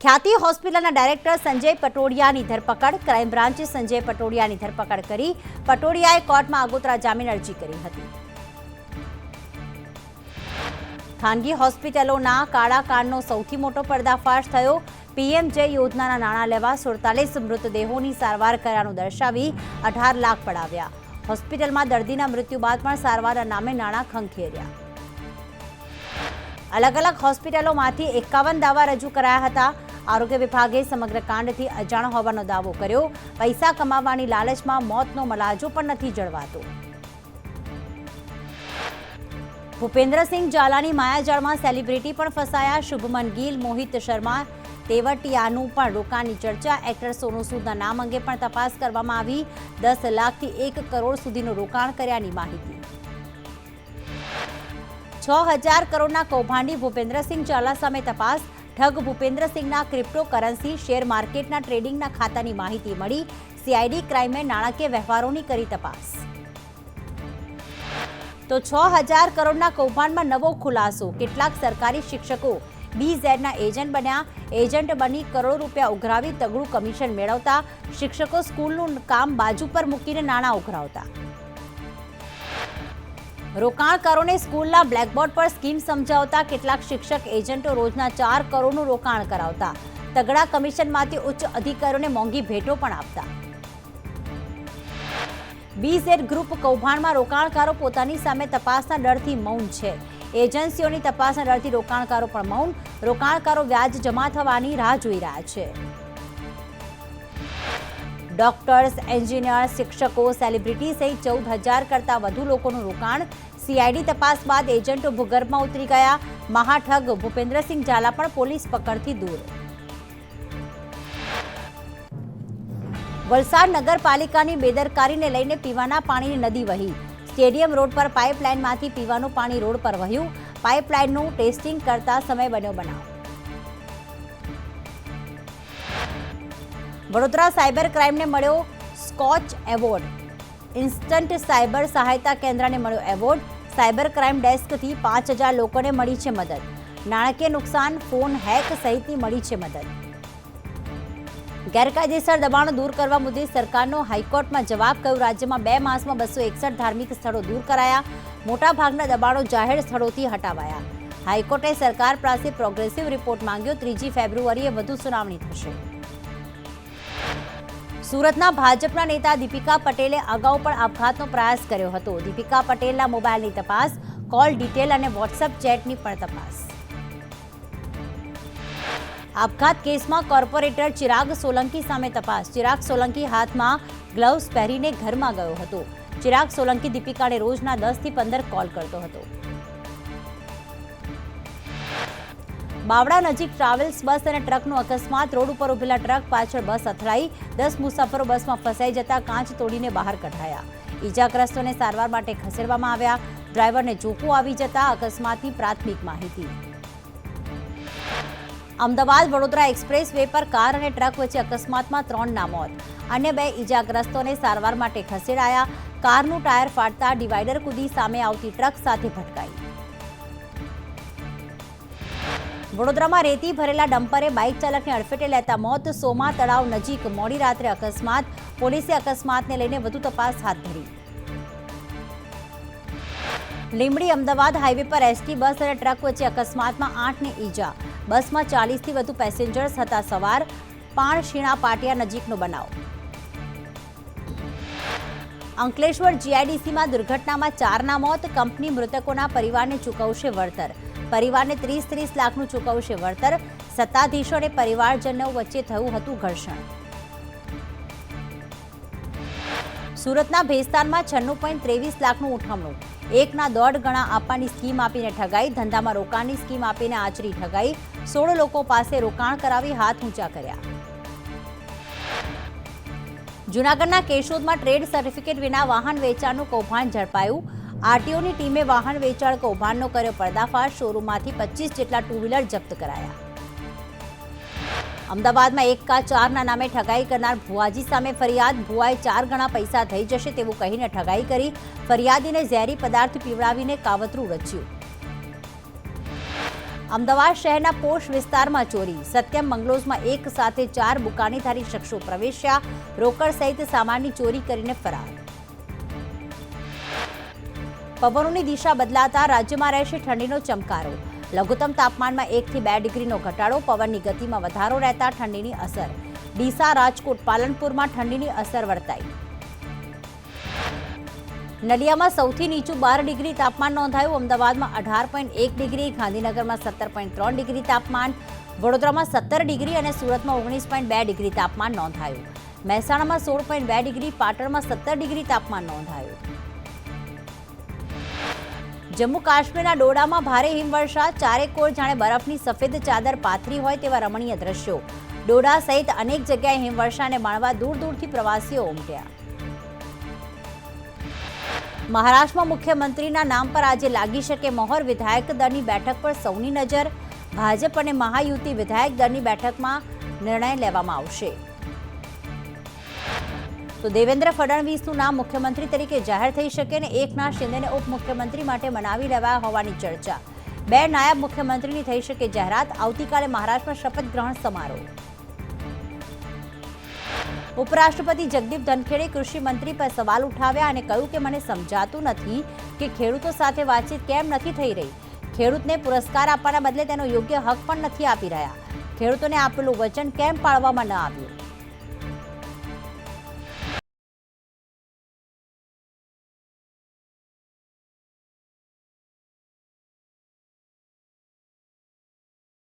ખ્યાતિ હોસ્પિટલના ડાયરેક્ટર સંજય પટોડિયાની ધરપકડ. ક્રાઇમ બ્રાન્ચે સંજય પટોડિયાની ધરપકડ કરી. પટોડિયાએ કોર્ટમાં આગોતરા જામીન અરજી કરી હતી. ખાનગી હોસ્પિટલોના કાળા કાળનો સૌથી મોટો પર્દાફાશ થયો. પીએમજે યોજનાના નાણાં લેવા 47 મૃતદેહોની સારવાર કર્યાનું દર્શાવી 18 લાખ પડાવ્યા. હોસ્પિટલમાં દર્દીના મૃત્યુ બાદ પણ સારવારના નામે નાણાં ખંખેર્યા. અલગ અલગ હોસ્પિટલોમાંથી 51 દાવા રજૂ કરાયા હતા. આરોગ્ય વિભાગે સમગ્ર કાંડથી અજાણ હોવાનો દાવો કર્યો. પૈસા કમાવાની લાલચમાં મોતનો મલાજો પણ નથી જળવાતો. ભૂપેન્દ્રસિંહ ઝાલાની માયાજાળમાં સેલિબ્રિટી પણ ફસાયા. શુભમન ગિલ, મોહિત શર્મા, તેવટિયાનું પણ રોકાણની ચર્ચા. એક્ટર સોનુ સૂદના નામ અંગે પણ તપાસ કરવામાં આવી. 10 લાખથી 1 કરોડ સુધીનું રોકાણ કર્યાની માહિતી. 6000 કરોડના કૌભાંડી ભૂપેન્દ્રસિંહ ઝાલા સામે તપાસ. ઠગ ભૂપેન્દ્રસિંહના ક્રિપ્ટોકરન્સી શેર માર્કેટના ટ્રેડિંગના ખાતાની માહિતી મળી. સીઆઈડી ક્રાઇમે નાણાકીય વ્યવહારોની કરી તપાસ. તો 6000 કરોડના કૌભાંડમાં નવો ખુલાસો. કેટલાક સરકારી શિક્ષકો બીઝેડના એજન્ટ બન્યા. એજન્ટ બની કરોડો રૂપિયા ઉઘરાવી તગડું કમિશન મેળવતા. શિક્ષકો સ્કૂલનું કામ બાજુ પર મૂકીને નાણાં ઉઘરાવતા. રોકાણકારોને સ્કૂલના બ્લેકબોર્ડ પર સ્કીમ સમજાવતા. કેટલાક શિક્ષક એજન્ટો રોજના 4 કરોડનું રોકાણ કરાવતા. તગડા કમિશનમાંથી ઉચ્ચ અધિકારીઓને મોંઘી ભેટો પણ આપતા. બીઝેડ ગ્રુપ કૌભાંડમાં રોકાણકારો પોતાની સામે તપાસના ડરથી મૌન છે. એજન્સીઓની તપાસના ડરથી રોકાણકારો પણ મૌન. રોકાણકારો વ્યાજ જમા થવાની રાહ જોઈ રહ્યા છે. ડોક્ટર્સ, એન્જિનિયર, શિક્ષકો, સેલિબ્રિટી સહિત 14,000 કરતાં વધુ લોકોનું રોકાણ. સીઆઈડી તપાસ બાદ એજન્ટો ભૂગર્ભમાં ઉતરી ગયા. મહાઠગ ભૂપેન્દ્રસિંહ ઝાલા પણ પોલીસ પકડથી દૂર. વલસાડ નગરપાલિકાની બેદરકારીને લઈને પીવાના પાણીની નદી વહી. સ્ટેડિયમ રોડ પર પાઇપલાઇનમાંથી પીવાનું પાણી રોડ પર વહ્યું. પાઇપલાઇનનું ટેસ્ટિંગ કરતા સમય બન્યો બનાવ. વડોદરા સાયબર ક્રાઇમને મળ્યો સ્કોચ એવોર્ડ. ઇન્સ્ટન્ટ સાયબર સહાયતા કેન્દ્રને મળ્યો એવોર્ડ. સાયબર ક્રાઇમ ડેસ્કથી 5000 લોકોને મળી છે મદદ. નાણાકીય નુકસાન, ફોન હેક સહિતની મળી છે મદદ. ગેરકાયદેસર દબાણો દૂર કરવા મુદ્દે સરકારનો હાઈકોર્ટમાં જવાબ. કહ્યું, રાજ્યમાં 2 માસમાં 261 ધાર્મિક સ્થળો દૂર કરાયા. મોટાભાગના દબાણો જાહેર સ્થળોથી હટાવાયા. હાઈકોર્ટે સરકાર પાસે પ્રોગ્રેસિવ રિપોર્ટ માંગ્યો. 3 ફેબ્રુઆરીએ વધુ સુનાવણી થશે. સુરતના ભાજપના નેતા દીપિકા પટેલે અગાઉ પણ આપઘાતનો પ્રયાસ કર્યો હતો. દીપિકા પટેલના મોબાઈલની તપાસ, કોલ ડિટેલ અને વોટ્સએપ ચેટની પણ તપાસ. આપઘાત કેસમાં કોર્પોરેટર ચિરાગ સોલંકી સામે તપાસ. ચિરાગ સોલંકી હાથમાં ગ્લવ્સ પહેરીને ઘરમાં ગયો હતો. ચિરાગ સોલંકી દીપિકાને રોજના 10 થી 15 કોલ કરતો હતો. બાવડા નજીક ટ્રાવેલ્સ બસ અને ટ્રકનો અકસ્માત. રોડ ઉપર ઉભેલા ટ્રક પાછળ બસ અથડાઈ. 10 મુસાફરો બસમાં ફસાઈ જતા કાચ તોડીને બહાર કઢાયા. ઈજાગ્રસ્તોને સારવાર માટે ખસેડવામાં આવ્યા. ડ્રાઈવરને જોખું આવી જતા અકસ્માતની પ્રાથમિક માહિતી. અમદાવાદ વડોદરા એક્સપ્રેસ વે પર કાર અને ટ્રક વચ્ચે અકસ્માતમાં 3ના મોત. અન્ય 2 ઈજાગ્રસ્તોને સારવાર માટે ખસેડાયા. કારનું ટાયર ફાટતા ડિવાઈડર કૂદી સામે આવતી ટ્રક સાથે ભટકાઈ. વડોદરામાં રેતી ભરેલા ડમ્પરે બાઇક ચાલકને અડફેટે લેતા મોત. સોમા તળાવ નજીક મોડી રાત્રે અકસ્માત. પોલીસે અકસ્માતને લઈને વધુ તપાસ હાથ ધરી. લીંબડી અમદાવાદ હાઈવે પર એસટી બસ અને ટ્રક વચ્ચે અકસ્માતમાં 8ને ઈજા. બસમાં 40થી વધુ પેસેન્જર્સ હતા સવાર. પાણશીણા પાટિયા નજીકનો બનાવ. અંકલેશ્વર જીઆઈડીસીમાં દુર્ઘટનામાં 4ના મોત. કંપની મૃતકોના પરિવારને ચૂકવશે વળતર. પરિવારને 30 લાખનું ચૂકવશે વળતર. સત્તાધીશો અને પરિવારજનો વચ્ચે થયું હતું ઘર્ષણ. સુરતના ભેસ્તાનમાં 96.23 લાખનું ઉઠમણું. 1.5 ગણા આપવાની સ્કીમ આપીને ઠગાઈ. ધંધામાં રોકાણની સ્કીમ આપીને આચરી ઠગાઈ. 16 લોકો પાસે રોકાણ કરાવી હાથ ઊંચા કર્યા. જૂનાગઢના કેશોદમાં ટ્રેડ સર્ટિફિકેટ વિના વાહન વેચાણનું કૌભાંડ ઝડપાયું. આરટીઓની ટીમે વાહન વેચાણ કૌભાંડનો કર્યો પર્દાફાશ. શોરૂમમાંથી 25 જેટલા 2 વ્હીલર જપ્ત કરાયા. અમદાવાદમાં 1K4ના નામે ઠગાઈ કરનાર ભુવાજી સામે ફરિયાદ. ભુવાએ 4 ગણા પૈસા થઈ જશે તેવું કહીને ઠગાઈ કરી. ફરિયાદીને ઝેરી પદાર્થ પીવડાવીને કાવતરું રચ્યું. અમદાવાદ શહેરના પોશ વિસ્તારમાં ચોરી, સત્યમ બંગલોઝમાં એક સાથે 4 બુકાનીધારી શખ્સો પ્રવેશ્યા, રોકડ સહિત સામાનની ચોરી કરીને ફરાર. પવનોની દિશા બદલાતા રાજ્યમાં રહેશે ઠંડીનો ચમકારો, લઘુત્તમ તાપમાનમાં 1 થી 2 ડિગ્રીનો ઘટાડો, પવનની ગતિમાં વધારો રહેતા ઠંડીની અસર. ડીસા, રાજકોટ, પાલનપુરમાં ઠંડીની અસર વર્તાઈ. નલિયામાં સૌથી નીચું 12 ડિગ્રી તાપમાન નોંધાયું, અમદાવાદમાં 18.1 ડિગ્રી, ગાંધીનગરમાં 17.3 ડિગ્રી તાપમાન, વડોદરામાં 17 ડિગ્રી અને સુરતમાં 19.2 ડિગ્રી તાપમાન નોંધાયું. મહેસાણામાં 16.2 ડિગ્રી, પાટણમાં 17 ડિગ્રી તાપમાન નોંધાયું. જમ્મુ કાશ્મીરના ડોડામાં ભારે હિમવર્ષા, ચારેકોર જાણે બરફની સફેદ ચાદર પાથરી હોય તેવા રમણીય દ્રશ્યો. ડોડા સહિત અનેક જગ્યાએ હિમવર્ષાને માણવા દૂર દૂરથી પ્રવાસીઓ ઉમટ્યા. મહારાષ્ટ્રમાં મુખ્યમંત્રીના નામ પર આજે લાગી શકે મહોર, વિધાયક દળની બેઠક પર સૌની નજર. ભાજપ અને મહાયુતિ વિધાયક દળની બેઠકમાં નિર્ણય લેવામાં આવશે. તો દેવેન્દ્ર ફડણવીસનું નામ મુખ્યમંત્રી તરીકે જાહેર થઈ શકે અને એકનાથ શિંદેને ઉપમુખ્યમંત્રી માટે મનાવી લેવાયા હોવાની ચર્ચા. 2 નાયબ મુખ્યમંત્રીની થઈ શકે જાહેરાત. આવતીકાલે મહારાષ્ટ્રમાં શપથ ગ્રહણ સમારોહ. ઉપરાષ્ટ્રપતિ જગદીપ ધનખેડે કૃષિ મંત્રી પર સવાલ ઉઠાવ્યા અને કહ્યું કે મને સમજાતું નથી કે ખેડૂતો સાથે વાતચીત કેમ નથી થઈ રહી. ખેડૂતને પુરસ્કાર આપવાના બદલે તેનો યોગ્ય હક પણ નથી આપી રહ્યા. ખેડૂતોને આપેલું વચન કેમ પાળવામાં ન આવ્યું.